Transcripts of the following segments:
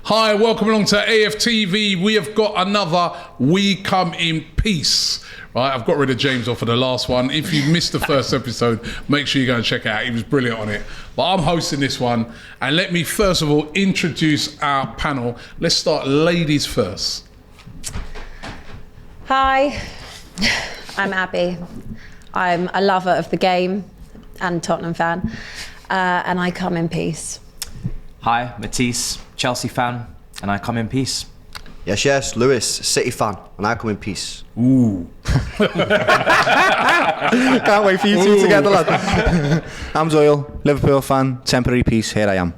Hi, welcome along to AFTV. We have got another We Come in Peace. Right, I've got rid of James off of the last one. If you missed the first episode, make sure you go and check it out. He was brilliant on it. But I'm hosting this one. And let me first of all introduce our panel. Let's start ladies first. Hi, I'm Abbi. I'm a lover of the game and Tottenham fan. And I come in peace. Hi, Matisse, Chelsea fan, and I come in peace. Yes, Lewis, City fan, and I come in peace. Ooh. Can't wait for you two together, lad. I'm Doyle, Liverpool fan, temporary peace, here I am.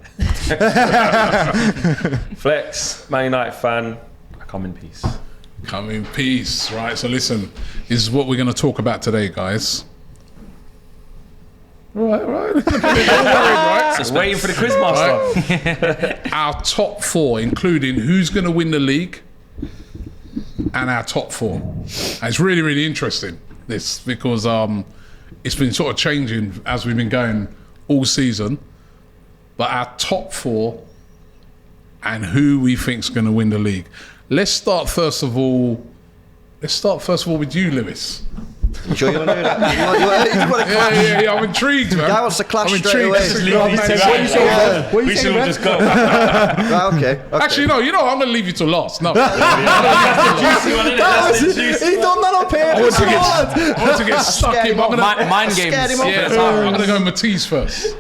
Flex, Man United fan, I come in peace. Come in peace. Right, so listen, this is what we're going to talk about today, guys. Right. Just waiting for the quizmaster. Right. Our top four, including who's going to win the league and our top four. And it's really, really interesting, this, because it's been sort of changing as we've been going all season. But our top four and who we think is going to win the league. Let's start first of all with you, Lewis. You sure you want to do that? You want to clash? Yeah, I'm intrigued, man. Guy wants to clash I'm straight away. We should all just go. Right, okay. Actually, no, I'm going to leave you till last. No. He done that on purpose. I want to get stuck in. Mind games. I'm going to go Matisse first.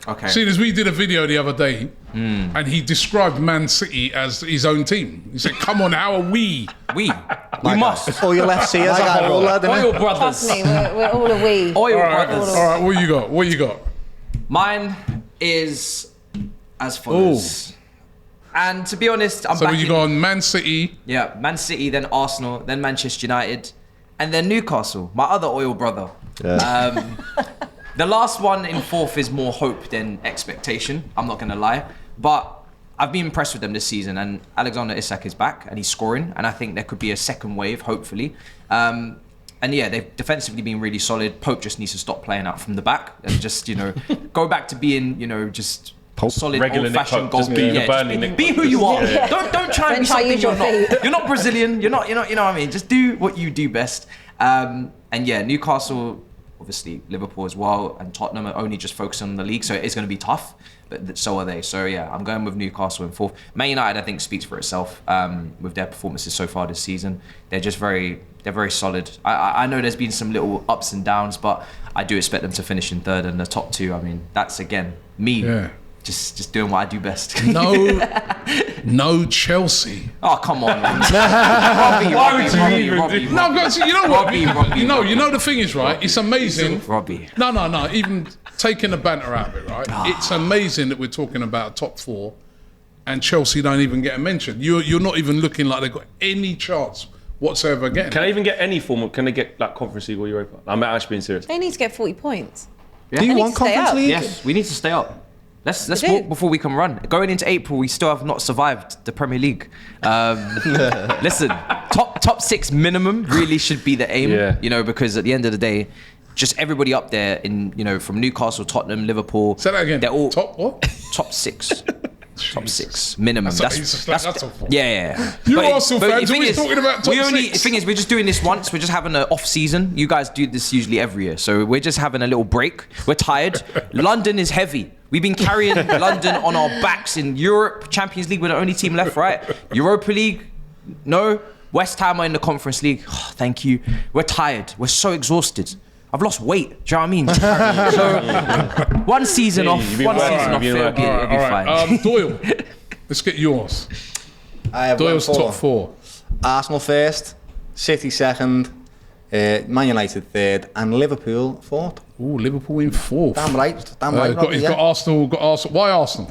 Okay. Seeing as we did a video the other day, and he described Man City as his own team. He said, "Come on, how are we? We must. All your FC as a whole, lad. Oil brothers. Trust me, we're all a we. Oil All brothers. right, what you got? Mine is as follows. And to be honest, I'm So back you go on Man City. Yeah, Man City, then Arsenal, then Manchester United, and then Newcastle, my other oil brother. Yeah. The last one in fourth is more hope than expectation, I'm not going to lie. But I've been impressed with them this season, and Alexander Isak is back and he's scoring, and I think there could be a second wave, hopefully. And yeah, they've defensively been really solid. Pope just needs to stop playing out from the back and just, go back to being, just solid, Regular old-fashioned Nick Pope, just goalkeeper. be the Burnley Nick Be Pope. who you are. Yeah. Don't try and be something use you're your not. feet. You're not Brazilian. You're not what I mean. Just do what you do best. And yeah, Newcastle, obviously Liverpool as well, and Tottenham are only just focusing on the league, so it is going to be tough. But so are they. So yeah, I'm going with Newcastle in fourth. Man United, I think, speaks for itself with their performances so far this season. They're just very solid. I know there's been some little ups and downs, but I do expect them to finish in third, and the top two. I mean, that's again me. Yeah. Just doing what I do best. No Chelsea. Oh, come on, man. Robbie. No, guys, you know what? Robbie. You know the thing is, right? It's amazing. Robbie. No. Even taking the banter out of it, right? It's amazing that we're talking about top four, and Chelsea don't even get a mention. You're not even looking like they've got any chance whatsoever again. Can I even get any form of, can they get like Conference League or Europa? I'm actually being serious. They need to get 40 points. Do you want Conference League? Yes, we need to stay up. Let's walk before we can run. Going into April, we still have not survived the Premier League. Listen, top six minimum really should be the aim. Yeah. Because at the end of the day, just everybody up there in from Newcastle, Tottenham, Liverpool. Say that again. They're all top what? Top six. Top six minimum. That's awful. Yeah. You Arsenal fans always talking about top six. The thing is, we're just doing this once. We're just having an off season. You guys do this usually every year, so we're just having a little break. We're tired. London is heavy. We've been carrying London on our backs in Europe, Champions League. We're the only team left, right? Europa League, no. West Ham are in the Conference League. Oh, thank you. We're tired. We're so exhausted. I've lost weight. Do you know what I mean? So one season off. It'll be fine. Doyle, let's get yours. I have Doyle's top four. Arsenal first, City second, Man United third, and Liverpool fourth. Ooh, Liverpool in fourth. Damn right. He's got Arsenal. Why Arsenal?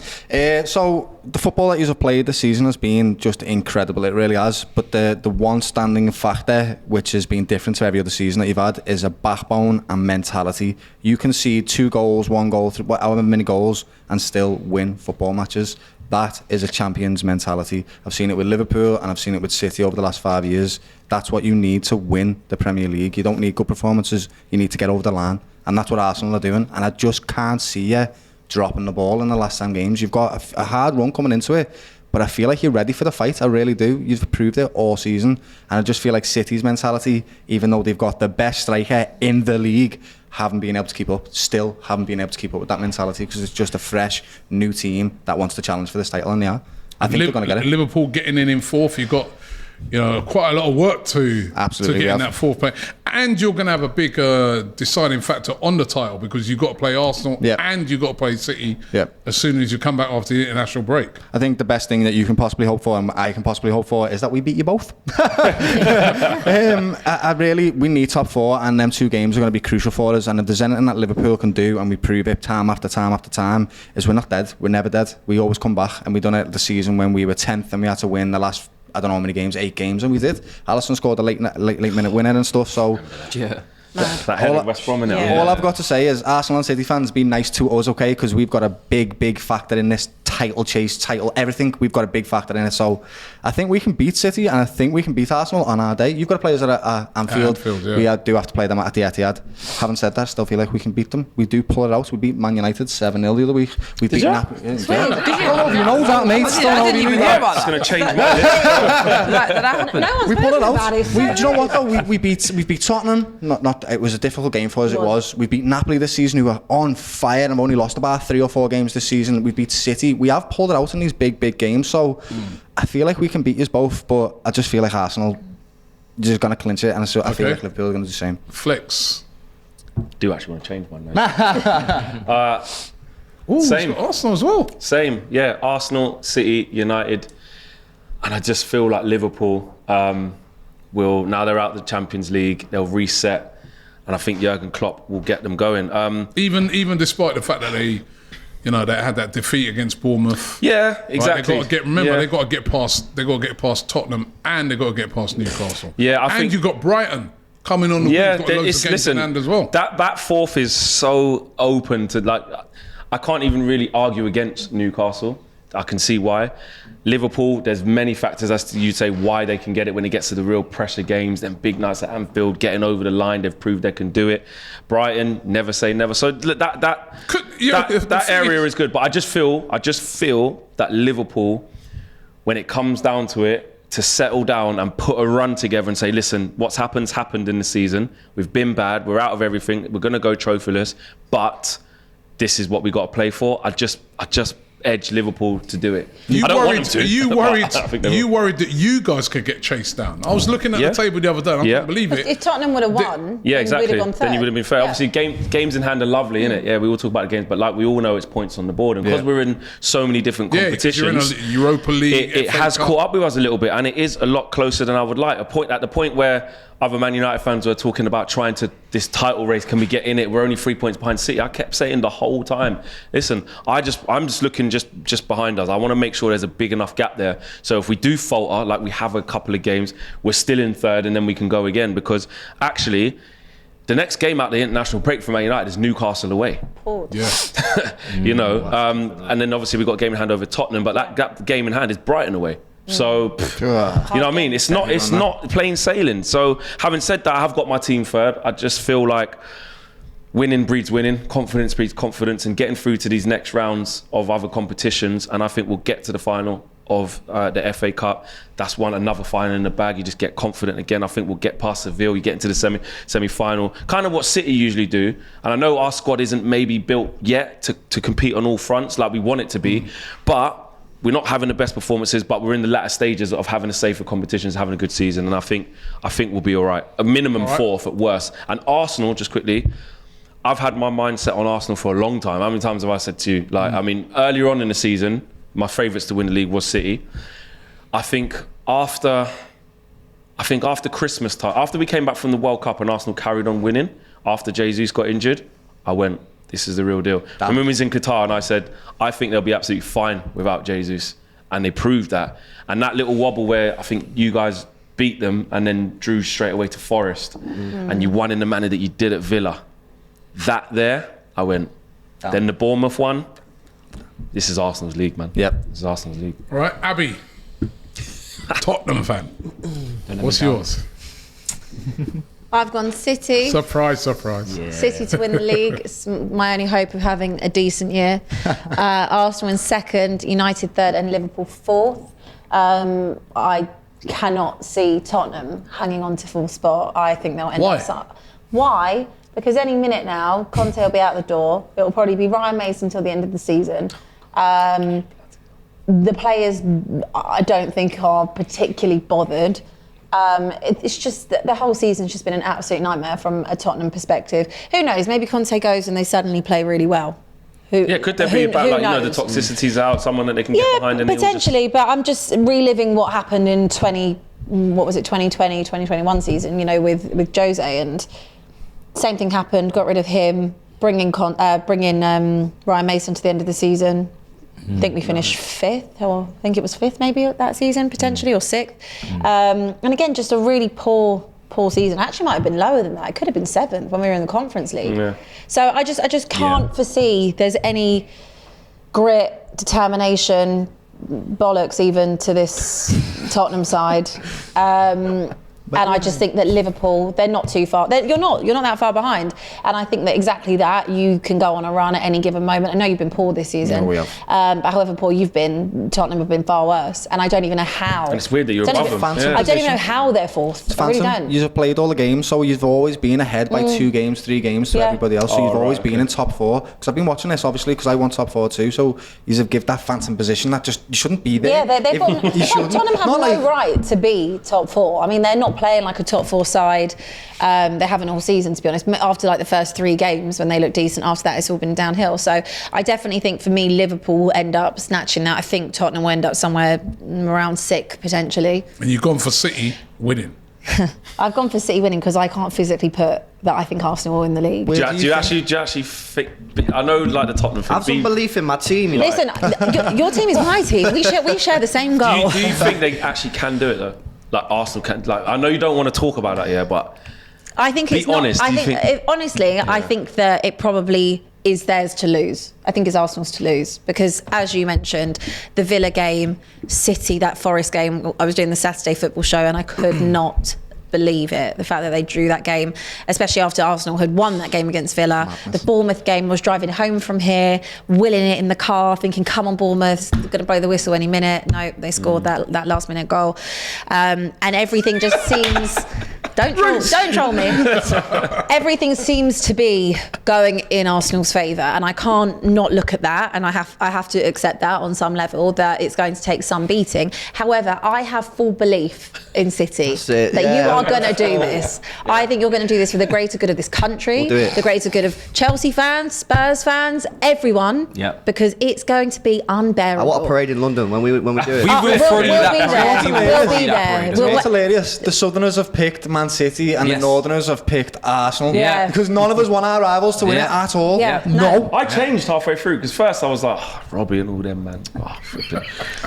So the football that you've played this season has been just incredible. It really has. But the one standing factor which has been different to every other season that you've had is a backbone and mentality. You can see 2 goals, 1 goal, however many goals, and still win football matches. That is a champion's mentality. I've seen it with Liverpool and I've seen it with City over the last 5 years. That's what you need to win the Premier League. You don't need good performances. You need to get over the line. And that's what Arsenal are doing. And I just can't see you dropping the ball in the last 10 games. You've got a hard run coming into it. but I feel like you're ready for the fight. I really do. You've proved it all season, and I just feel like City's mentality, even though they've got the best striker in the league, haven't been able to keep up. Still haven't been able to keep up with that mentality, because it's just a fresh new team that wants to challenge for this title, and I think they're going to get it. Liverpool getting in fourth, you've got quite a lot of work to Absolutely, get in that fourth place, and you're going to have a big deciding factor on the title, because you've got to play Arsenal and you've got to play City as soon as you come back after the international break. I think the best thing that you can possibly hope for, and I can possibly hope for, is that we beat you both. We need top 4, and them 2 games are going to be crucial for us. And if there's anything that Liverpool can do, and we prove it time after time after time, is we're not dead. We're never dead. We always come back, and we done it the season when we were 10th and we had to win the last, I don't know how many games, 8 games, and we did. Alisson scored a late minute winner and stuff. So That head of West Brom in it. all I've got to say is Arsenal and City fans, be nice to us, okay? Because we've got a big factor in this title chase, everything. We've got a big factor in it. So I think we can beat City, and I think we can beat Arsenal on our day. You've got to play us at Anfield. We do have to play them at the Etihad. Having said that, I still feel like we can beat them. We do pull it out. We beat Man United 7-0 the other week. We beat Napoli. Did you? I don't know if you know that, mate. I didn't even hear about It's that. going to change my list. No one's We pull it spoken about out. it. Do you know what though? We beat Tottenham. Not. It was a difficult game for us. It was. We beat Napoli this season, who were on fire, and have only lost about 3 or 4 games this season. We beat City. We have pulled it out in these big games. So I feel like we can beat you both, but I just feel like Arsenal just going to clinch it, and I feel like Liverpool are going to do the same. Flex. Do actually want to change my name. Same. Arsenal as well. Same, yeah. Arsenal, City, United, and I just feel like Liverpool will, now they're out of the Champions League, they'll reset, and I think Jurgen Klopp will get them going. Even despite the fact that they had that defeat against Bournemouth. Yeah, exactly. Right? They've got to get past Tottenham, and they've got to get past Newcastle. Yeah, and you've got Brighton coming on the week, got loads of games in hand as well. That fourth is so open to, like, I can't even really argue against Newcastle. I can see why. Liverpool, there's many factors as to, you say, why they can get it when it gets to the real pressure games, then big nights at Anfield, getting over the line, they've proved they can do it. Brighton, never say never. So that area is good, but I just feel that Liverpool, when it comes down to it, to settle down and put a run together and say, listen, what's happened in the season. We've been bad, we're out of everything, we're going to go trophyless, but this is what we got to play for. I just edge Liverpool to do it. You worried that you guys could get chased down. I was looking at the table the other day, and I couldn't believe it. If Tottenham would have won, yeah, exactly. We'd have gone third. Then you would have been fair. Obviously, games in hand are lovely, innit? Yeah, we all talk about the games, but like we all know, it's points on the board, and because we're in so many different competitions, you're in a Europa League. It has caught up with us a little bit, and it is a lot closer than I would like. At the point where other Man United fans were talking about trying to, this title race, can we get in it? We're only 3 points behind City. I kept saying the whole time, listen, I'm just looking just behind us. I want to make sure there's a big enough gap there. So if we do falter, like we have a couple of games, we're still in third, and then we can go again. Because actually, the next game out the international break for Man United is Newcastle away. Yeah. And then obviously we've got a game in hand over Tottenham, but that game in hand is Brighton away. So, you know what I mean? It's not plain sailing. So, having said that, I have got my team third. I just feel like winning breeds winning, confidence breeds confidence, and getting through to these next rounds of other competitions. And I think we'll get to the final of the FA Cup. That's another final in the bag. You just get confident again. I think we'll get past Seville. You get into the semi-final. Kind of what City usually do. And I know our squad isn't maybe built yet to compete on all fronts like we want it to be, but we're not having the best performances, but we're in the latter stages of having a safer competitions, having a good season, and I think we'll be all right. A minimum fourth at worst. And Arsenal, just quickly, I've had my mindset on Arsenal for a long time. How many times have I said to you? I mean, earlier on in the season, my favourites to win the league was City. I think after Christmas time, after we came back from the World Cup and Arsenal carried on winning, after Jesus got injured, I went, this is the real deal. I remember we was in Qatar and I said, I think they'll be absolutely fine without Jesus. And they proved that. And that little wobble where I think you guys beat them and then drew straight away to Forest and you won in the manner that you did at Villa. That there, I went. Then the Bournemouth one, this is Arsenal's league, man. Yep. This is Arsenal's league. All right, Abbi, Tottenham fan. What's yours? I've gone City. Surprise. City to win the league. It's my only hope of having a decent year. Arsenal in second, United third, and Liverpool fourth. I cannot see Tottenham hanging on to full spot. I think they'll end up. Why? Because any minute now, Conte will be out the door. It will probably be Ryan Mason until the end of the season. The players, I don't think, are particularly bothered. It's just that the whole season's just been an absolute nightmare from a Tottenham perspective. Who knows? Maybe Conte goes and they suddenly play really well. Could there be about the toxicity's out, someone that they can get behind? And potentially. But I'm just reliving what happened in 2020, 2021 season. With Jose, and same thing happened. Got rid of him, bring in Ryan Mason to the end of the season. I think we finished fifth, or I think it was fifth maybe that season, potentially, or sixth. And again, just a really poor season. Actually, might have been lower than that. It could have been seventh when we were in the Conference League. Yeah. So I just can't foresee there's any grit, determination, bollocks even to this Tottenham side. And I just think that Liverpool, they're not too far. You're not that far behind. And I think that exactly that, you can go on a run at any given moment. I know you've been poor this season. Yeah, we have. But however poor you've been, Tottenham have been far worse. And I don't even know how. And it's weird that you're above them. I don't even know how they're fourth. I really don't. You've played all the games, so you've always been ahead by 2 games, 3 games to everybody else. So you've always been in top 4. Because I've been watching this, obviously, because I want top 4 too. So you've given that phantom position that just, you shouldn't be there. Yeah, Tottenham have no right to be top 4. I mean, they're not playing like a top 4 side. They haven't all season, to be honest. After like the first 3 games when they look decent, after that it's all been downhill. So I definitely think for me Liverpool will end up snatching that. I think Tottenham will end up somewhere around 6th potentially. And you've gone for City winning. I've gone for City winning because I can't physically put that I think Arsenal will win the league. Do you actually think? I know, like the Tottenham thing. I have some belief in my team. Listen, your team is my team. We share the same goal. Do you think they actually can do it though? Like Arsenal can. Like, I know you don't want to talk about that, but I think it's honest. I think that it probably is theirs to lose. I think it's Arsenal's to lose because, as you mentioned, the Villa game, City, that Forest game. I was doing the Saturday football show and I could not believe it. The fact that they drew that game, especially after Arsenal had won that game against Villa. Madness. The Bournemouth game, was driving home from here, willing it in the car, thinking, come on Bournemouth, they're going to blow the whistle any minute. No, they scored that last minute goal. And everything just seems... Don't troll me. Everything seems to be going in Arsenal's favour, and I can't not look at that, and I have to accept that on some level, that it's going to take some beating. However, I have full belief in City that you are going to do this. Yeah. I think you're going to do this for the greater good of this country, the greater good of Chelsea fans, Spurs fans, everyone, because it's going to be unbearable. I want a parade in London when we do it. We'll be there. It's hilarious. The Southerners have picked Man City and the Northerners have picked Arsenal. Yeah. Because none of us want our rivals to win it at all. Yeah. No. I changed halfway through because first I was like, Robbie and all them, man.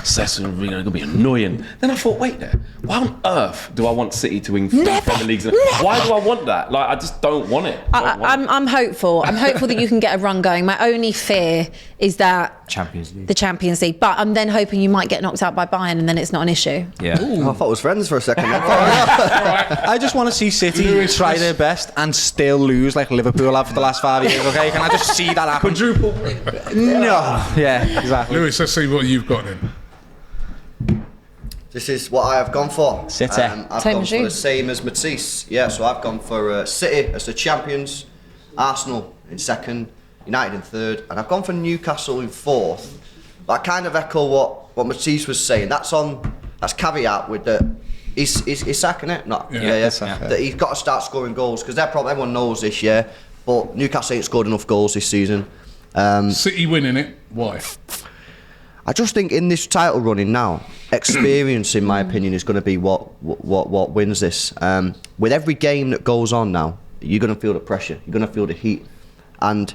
Cecil and Ringo are going to be annoying. Then I thought, wait there. Why on earth do I want City to win 3 Premier Leagues? Why do I want that? Like, I just don't want it. I'm hopeful. I'm hopeful that you can get a run going. My only fear is that the Champions League. But I'm then hoping you might get knocked out by Bayern and then it's not an issue. Yeah. Oh, I thought it was friends for a second. I just want to see City try their best and still lose like Liverpool have for the last 5 years, okay? Can I just see that happen? Quadruple. No. Yeah, exactly. Lewis, let's see what you've got then. This is what I have gone for. City. I've gone for the same as Matisse. Yeah, so I've gone for City as the champions, Arsenal in second, United in third, and I've gone for Newcastle in fourth. But I kind of echo what Matisse was saying. That's caveat with the he's sacking it. That he's got to start scoring goals because everyone knows this year. But Newcastle ain't scored enough goals this season. City winning it. Why? I just think in this title running now, experience, in my opinion, is going to be what wins this. With every game that goes on now, you're going to feel the pressure. You're going to feel the heat, and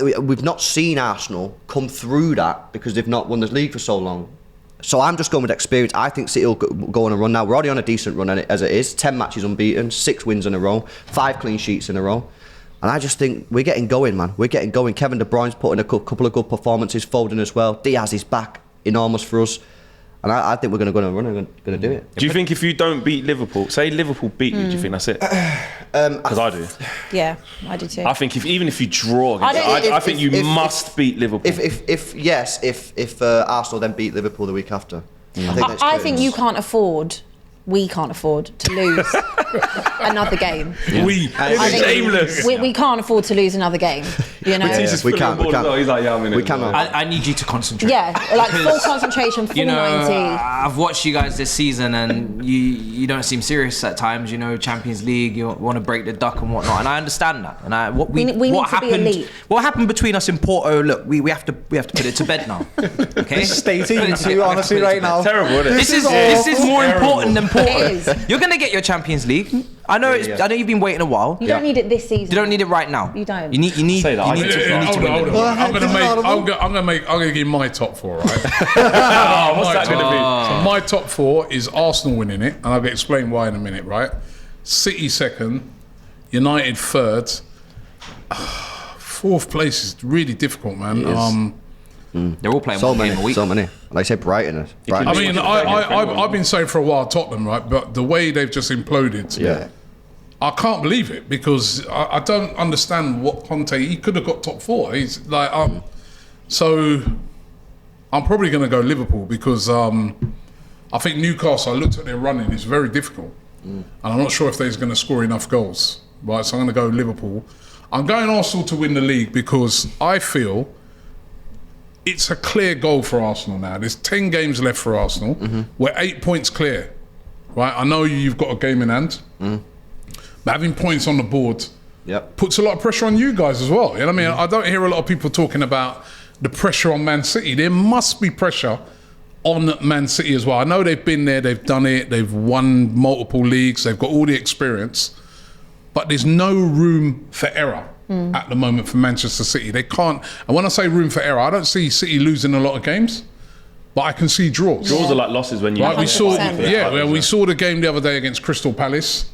we've not seen Arsenal come through that because they've not won the league for so long. So I'm just going with experience. I think City will go on a run now. We're already on a decent run as it is. 10 matches unbeaten, 6 wins in a row, 5 clean sheets in a row. And I just think we're getting going, man. We're getting going. Kevin De Bruyne's put in a couple of good performances. Foden as well. Diaz is back. Enormous for us. And I think we're going to go on a run and going to do it. Do you think if you don't beat Liverpool, say Liverpool beat you, do you think that's it? Because I do. Yeah, I do too. I think even if you draw, I think you must beat Liverpool. If Arsenal then beat Liverpool the week after, I think we can't afford to lose another game. Shameless. We can't afford to lose another game. You know, we can. He's like, yeah, I'm in it. We can. I need you to concentrate. Yeah, like full concentration, full 90. I've watched you guys this season, and you don't seem serious at times. You know, Champions League, you want to break the duck and whatnot, and I understand that. And we need to be elite. What happened between us in Porto? Look, we have to put it to bed now. Okay, Stating you two, honestly, right now. Terrible, isn't it? This is more important than Porto. It is. You're gonna get your Champions League. I know. I know you've been waiting a while. You don't need it this season. You don't need it right now. You don't. You need. Say that. You need to. Hold on. I'm gonna give my top 4, right? What's that going to be? So my top 4 is Arsenal winning it, and I'll explain why in a minute, right? City second, United third. 4th place is really difficult, man. They're all playing So one game a week. many. Like I say, Brighton. I mean, I've been saying for a while Tottenham, right? But the way they've just imploded, Yeah. I can't believe it because I don't understand what Conte. He could have got top 4. He's like, so I'm probably going to go Liverpool because I think Newcastle. I looked at their running; it's very difficult, and I'm not sure if they're going to score enough goals. Right, so I'm going to go Liverpool. I'm going Arsenal to win the league because I feel it's a clear goal for Arsenal now. There's 10 games left for Arsenal. We're 8 points clear, right? I know you've got a game in hand, but having points on the board puts a lot of pressure on you guys as well. You know what I mean? I don't hear a lot of people talking about the pressure on Man City. There must be pressure on Man City as well. I know they've been there, they've done it, they've won multiple leagues, they've got all the experience, but there's no room for error. At the moment for Manchester City. They can't, and when I say room for error, I don't see City losing a lot of games, but I can see draws. Draws are like losses when you... Right, we saw the game the other day against Crystal Palace.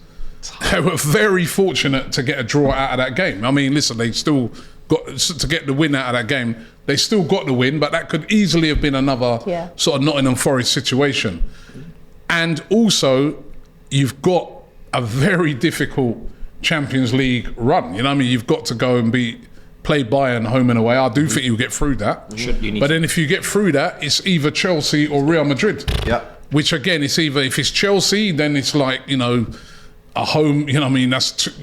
They were very fortunate to get a draw out of that game. I mean, listen, they still got to get the win out of that game. They still got the win, but that could easily have been another sort of Nottingham Forest situation. And also, you've got a very difficult Champions League run. You know what I mean? You've got to go and play Bayern home and away. I do think you'll get through that. But then if you get through that, it's either Chelsea or Real Madrid. Yeah. Which again, it's either, if it's Chelsea, then it's like, you know, a home, you know what I mean? That's two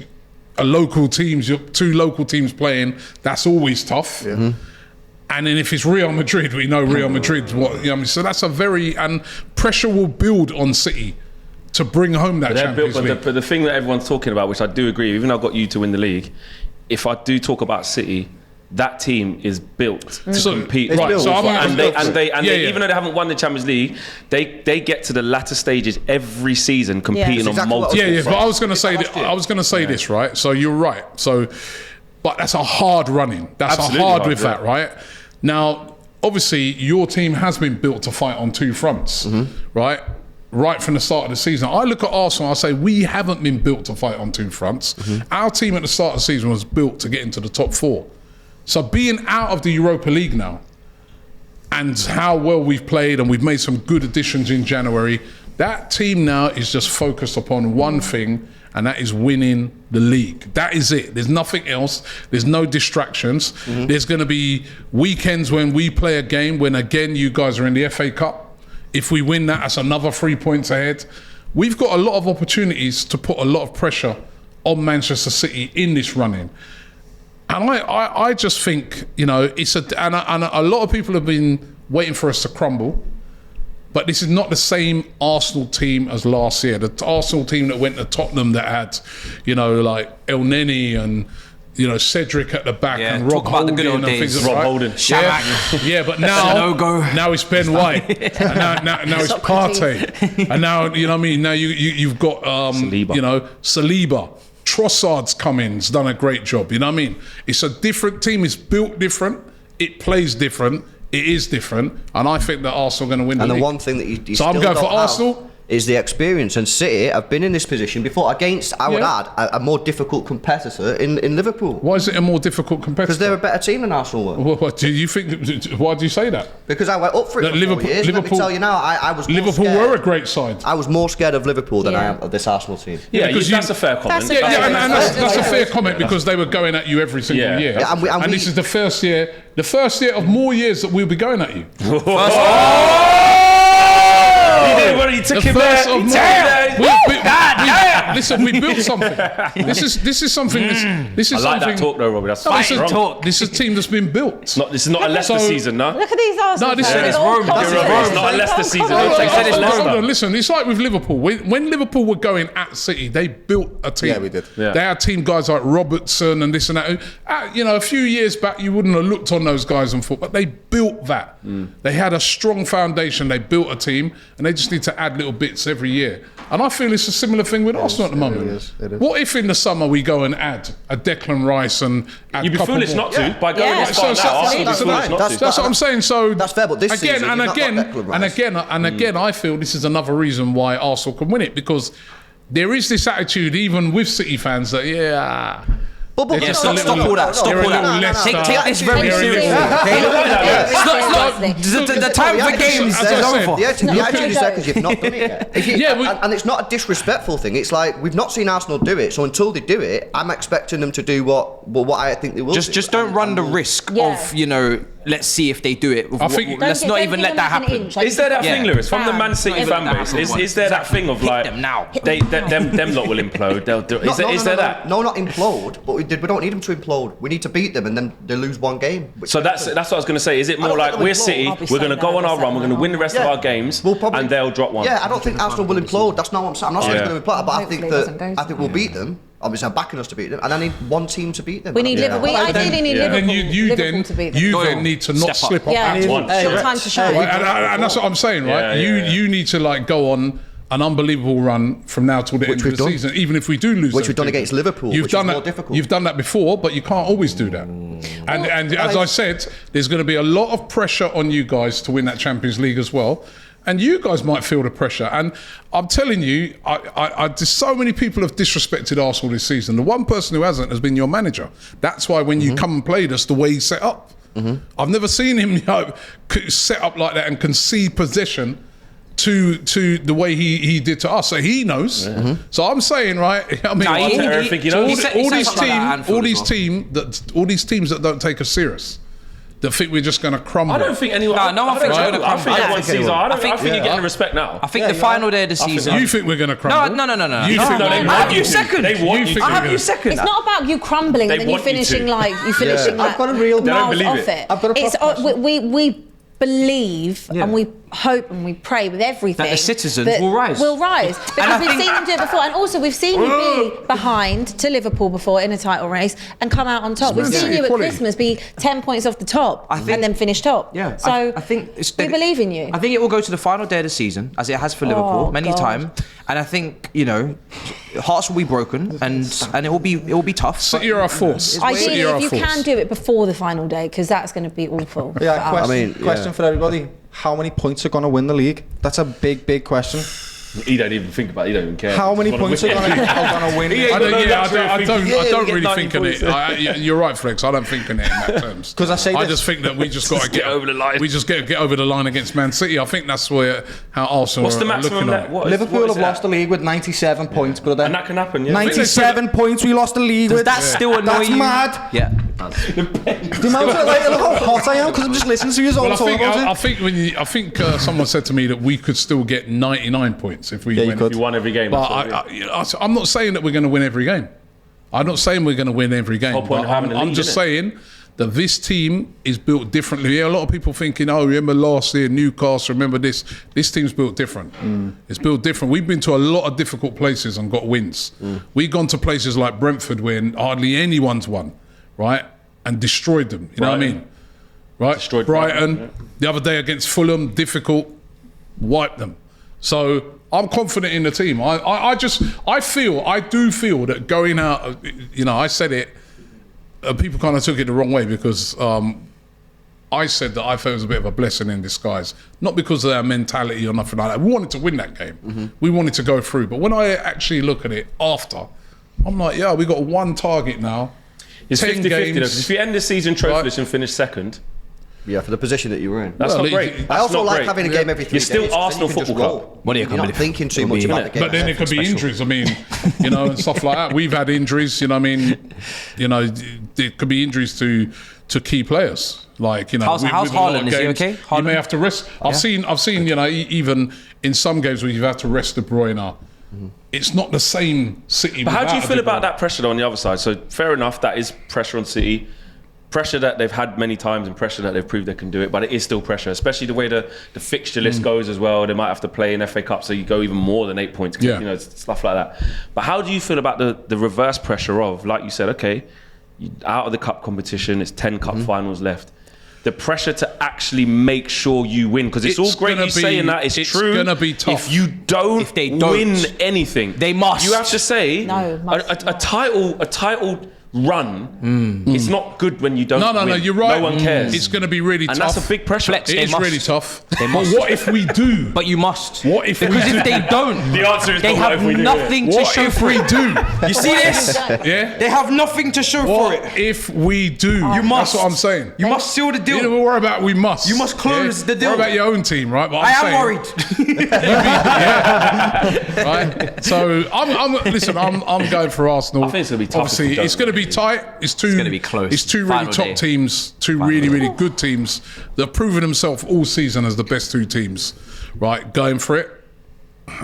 local teams playing. That's always tough. And then if it's Real Madrid, we know Real Madrid, what, you know what I mean? So that's and pressure will build on City to bring home that Champions League. But the thing that everyone's talking about, which I do agree, even though I've got you to win the league, if I do talk about City, that team is built to compete. Right, Even though they haven't won the Champions League, they get to the latter stages every season competing on multiple fronts. But I was going to say this, right? So you're right. So, but that's a hard running. That's a hard with that, right? Now, obviously, your team has been built to fight on 2 fronts, right? Right from the start of the season. I look at Arsenal, I say we haven't been built to fight on 2 fronts. Our team at the start of the season was built to get into the top 4. So being out of the Europa League now, and how well we've played, and we've made some good additions in January, that team now is just focused upon one thing, and that is winning the league. That is it. There's nothing else. There's no distractions. There's going to be weekends when we play a game when, again, you guys are in the FA Cup. If we win that, that's another 3 points ahead. We've got a lot of opportunities to put a lot of pressure on Manchester City in this running. And I just think, you know, and a lot of people have been waiting for us to crumble. But this is not the same Arsenal team as last year. The Arsenal team that went to Tottenham that had, you know, like El Neni and, you know, Cedric at the back and Rob Holding and things like that. Yeah, but now it's Ben White, and now it's Partey, and now, you know what I mean. Now you've got Saliba. You know, Saliba, Trossard's come in, has done a great job. You know what I mean. It's a different team. It's built different. It plays different. It is different, and I think that Arsenal are going to win the league. And the one thing that you so I'm going for Arsenal. is the experience. And City have been in this position before against, I would add, a more difficult competitor in Liverpool. Why is it a more difficult competitor? Because they're a better team than Arsenal were. What do you think? Why do you say that? Because I went up for it for 4 years. Let me tell you now, I was more Liverpool scared. were a great side. I was more scared of Liverpool than I am of this Arsenal team. Yeah, that's a fair comment. That's a fair And that's a fair comment because they were going at you every single year. Yeah, and this is the first year of more years that we'll be going at you. He took The him first there. of He more. took him there. Listen, we built something. This is something. This is I like something. that talk though, Robbie. That's fine. This is a team that's been built. This is not a Leicester season, no? Look at these Arsenal. No, this fans, is all Rome. confident. It's not a Leicester season. Hold on, listen. It's like with Liverpool. When Liverpool were going at City, they built a team. Yeah, we did. Yeah. They had team guys like Robertson and this and that. A few years back, you wouldn't have looked on those guys and thought, but they built that. They had a strong foundation. They built a team, and they just need to add little bits every year. And I feel it's a similar thing with Arsenal at the moment. It is. What if in the summer we go and add a Declan Rice and add You'd be a couple foolish more? not to. By going this far now, Arsenal would be foolish not to. That's what I'm saying. So That's fair, but this again season, and you've not again got Declan and Rice. again, I feel this is another reason why Arsenal can win it, because there is this attitude even with City fans that But They're just a little- Stop all that. Stop they're a all little that. less, Take this very they're a seriously. little- The time for games as I is said, over. The attitude is there because you've not done it yet. And it's not a disrespectful thing. It's like we've not seen Arsenal do it, so until they do it, I'm expecting them to do what I think they will. Just don't run the risk of let's see if they do it. I think- Let's not even let that happen. Is there that Yeah. thing, Lewis, from the Man City fan base? Is there that thing of like them now. them lot will implode? They'll do. Is there that? No, not implode. But we don't need them to implode. We need to beat them, and then they lose one game. So that's what I was going to say. Is it more don't like think we're they'll City, implode. I'll be we're going to saying go that on our every run, we're going to win the rest of our games, We'll probably- and they'll drop one? Yeah, I don't think Arsenal will implode. That's not what I'm saying. I'm not saying it's going to implode, but I think Hopefully it doesn't go to that we'll beat them. Obviously, I'm backing us to beat them, and I need one team to beat them. We need Liverpool. We ideally need then Liverpool. you Liverpool to beat them. then Doyle, need to not step up. slip up Yeah, at once. short time to show. Right, and that's what I'm saying, right? Yeah. You need to like go on an unbelievable run from now till the end of we've the done. season, even if we do lose. Which those we've done games. against Liverpool, You've which done is that. more difficult. You've done that before, but you can't always do that. And as I said, there's going to be a lot of pressure on you guys to win that Champions League as well. And you guys might feel the pressure. And I'm telling you, just so many people have disrespected Arsenal this season. The one person who hasn't has been your manager. That's why when you come and played us, the way he set up, I've never seen him set up like that and concede possession to the way he did to us. So he knows. So I'm saying, right? I mean, I think he knows. all these teams that don't take us serious, that think we're just going to crumble. I don't think anyone. No one thinks we're gonna I think crumble. everyone sees. I think I think- you're getting respect now. I think the final day of the season. You think we're going to crumble? No. You think I have you second. They want you think to. I have we're you gonna- second. It's not about you crumbling and They then you want you finishing to. like I've got a real- They don't miles believe off it. it. I've got a It's proper we believe and we hope and we pray with everything That the citizens will rise. Will rise because I we've think- seen them do it before, and also we've seen you be behind to Liverpool before in a title race and come out on top. We've seen you at Equally. Christmas be 10 points off the top think- and then finish top. Yeah, So I think we believe in you. I think it will go to the final day of the season, as it has for Liverpool many God. times. And I think hearts will be broken, and it will be tough. City are a force. Ideally, City are a if you force. can do it before the final day, because that's going to be awful. Yeah, for us. question for everybody. How many points are going to win the league? That's a big question. He don't even think about it. He don't even care. How many Just wanna points are win. going to win? I don't really get think 90 in it. points. You're right, Flex. I don't think in it in that terms. 'Cause I say I this- just think that we just got to get over the line. We just get over the line against Man City. I think that's how Arsenal What's the are maximum? looking That, at. what is, Liverpool what is have lost the that? league with 97 points, brother. And that can happen. Yeah. 97 points we lost the league with. That still annoy That's you? mad. Yeah. Do you mind how hot I am? Because I'm just listening to you all Well, talk about I it. think someone said to me that we could still get 99 points if we Yeah, you win. could. You won every game. But that's what it is. I'm not saying that we're going to win every game. I'm not saying we're going to win every game. Whole point But of having a I'm league, just isn't it? saying that this team is built differently. Yeah, a lot of people thinking, oh, remember last year, Newcastle, remember this. This team's built different. It's built different. We've been to a lot of difficult places and got wins. We've gone to places like Brentford where hardly anyone's won, right? And destroyed them. You know what I mean? Right? Destroyed Brighton. Brighton, The other day against Fulham, difficult, wiped them. So I'm confident in the team. I do feel that going out, I said it, people kind of took it the wrong way because I said that I felt it was a bit of a blessing in disguise. Not because of our mentality or nothing like that. We wanted to win that game. We wanted to go through. But when I actually look at it after, I'm like, yeah, we got one target now. It's 10 50-50 games. though, 'cause if you end the season trophyless and finish second, Yeah, for the position that you were in. that's Well, not great. I That's I also not like great. having a game every 3 You're still days, 'cause then Arsenal you can just Football roll. Club. What are you You're not thinking too much about the game. But then it could be injuries. I mean, you know, and stuff like that. We've had injuries. You know, what I mean, you know, it could be injuries to key players. Like, you know, How's with a lot of Haaland? Is he games, okay? You Haaland? may have to rest. I've seen, you know, even in some games where you've had to rest De Bruyne. It's not the same City. But how do you without feel De about Bruyne. that pressure though on the other side? So fair enough, that is pressure on City. Pressure that they've had many times and pressure that they've proved they can do it, but it is still pressure, especially the way the fixture list goes as well. They might have to play in FA Cup, so you go even more than 8 points, Yeah. you know, stuff like that. But how do you feel about the reverse pressure of, like you said, okay, you out of the cup competition, it's 10 cup finals left. The pressure to actually make sure you win, because it's all great gonna you saying that, it's true. gonna be tough. If you don't, If they don't, win anything, they must. You have to say No, must a title run. It's not good when you don't. No, win. you're right. No one cares. It's going to be really and tough. that's a big pressure. Flex. It They is must. really tough. They But must. what if we do? But you must. What if we Because do? if they don't, The answer is they not what have if we do it. nothing to What show if for we it. do? You see this? Yeah. They have nothing to show for What it. if we do? You must. That's what I'm saying. You must seal the You deal. don't worry about we must. You must close the deal. Worry about your own team, right? But I am saying, worried. Right? So I'm going for Arsenal. I think it's gonna be tough if Obviously, we don't it's going to be win. tight. It's gonna be close. It's two really Final top day. teams, two really good teams that have proven themselves all season as the best two teams. Right, going for it.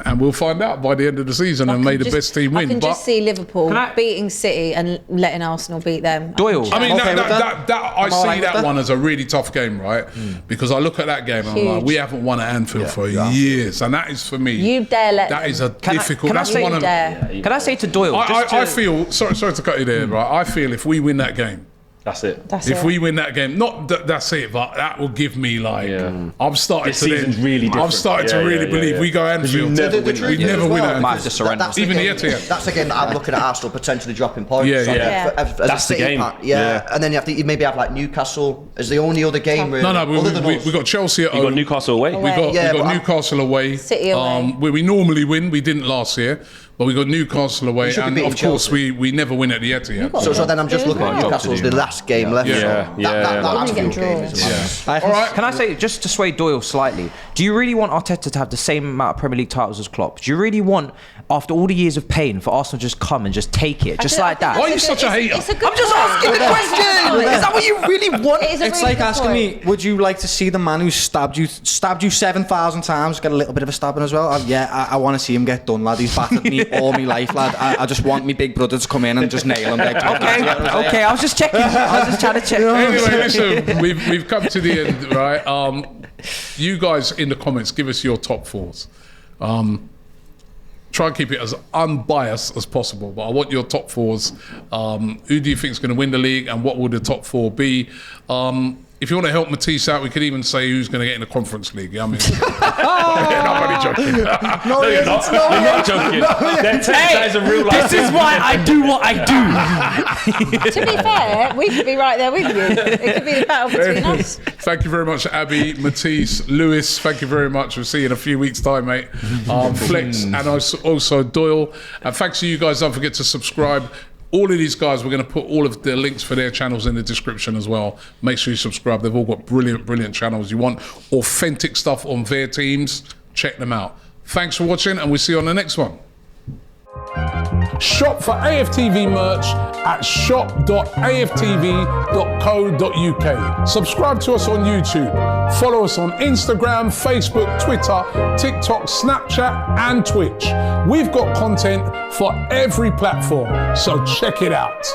And we'll find out by the end of the season and may the best team win. I can But just see Liverpool Can I- being City and letting Arsenal beat them. Doyle. I mean, okay with that I I'm see alright with that that. one as a really tough game, right? Because I look at that game and I'm like, Huge. we haven't won at Anfield for years, and that is for me. You dare let That them. is a Can I- difficult. can I That's say one You of. dare. Can I say to Doyle? just I to- feel sorry to cut you there, right? I feel if we win that game, That's it. That's if it. we win that game, not that that's it, but that will give me like I'm starting This to season's really I'm different. starting to Yeah, really yeah, believe yeah. we go Anfield. never win We never win at Might have Anfield. to surrender. That's the Even the game- Etihad. That's the game that I'm looking at Arsenal potentially dropping points. Yeah, on. yeah. As a That's the City game. part, Yeah. And then you maybe have like Newcastle as the only other game. Really, No, other than we us. got Chelsea at You home. got Newcastle away. We got, Yeah, we but got I'm- Newcastle away. City away. Where we normally win. We didn't last year, but we got Newcastle away, should be and beating of course Chelsea. we never win at the Etihad. So then I'm just looking at Job to Newcastle's do. the last game left. Yeah, so yeah, that yeah. Anfield Draw. game is a madness. All right. Can I say, just to sway Doyle slightly, do you really want Arteta to have the same amount of Premier League titles as Klopp? Do you really want, after all the years of pain, for Arsenal to just come and just take it, just like that? Why are you such a hater? It's a good I'm just point. asking the question. Is that what you really want? It is a It's really like good asking point. me, would you like to see the man who stabbed you 7,000 times get a little bit of a stabbing as well? I want to see him get done, lad. He's battered me all my life, lad. I just want me big brother to come in and just nail him. Okay, I was just checking. I was just trying to check. Anyway, listen, we've come to the end, right? You guys in the comments, give us your top fours. Try and keep it as unbiased as possible, but I want your top fours. Who do you think is going to win the league, and what will the top four be? If you want to help Matisse out, we could even say who's going to get in the Conference League. I mean, I'm only joking. No, you're not. You're not joking. That is a real life. This is why I do what I do. To be fair, we could be right there with you. It could be the battle between us. Thank you very much, Abbi, Matisse, Lewis. Thank you very much. We'll see you in a few weeks' time, mate. Flex and also Doyle. And thanks to you guys. Don't forget to subscribe. All of these guys, we're going to put all of the links for their channels in the description as well. Make sure you subscribe. They've all got brilliant channels. You want authentic stuff on their teams, check them out. Thanks for watching, and we'll see you on the next one. Shop for AFTV merch at shop.aftv.co.uk. Subscribe to us on YouTube. Follow us on Instagram, Facebook, Twitter, TikTok, Snapchat, and Twitch. We've got content for every platform, so check it out.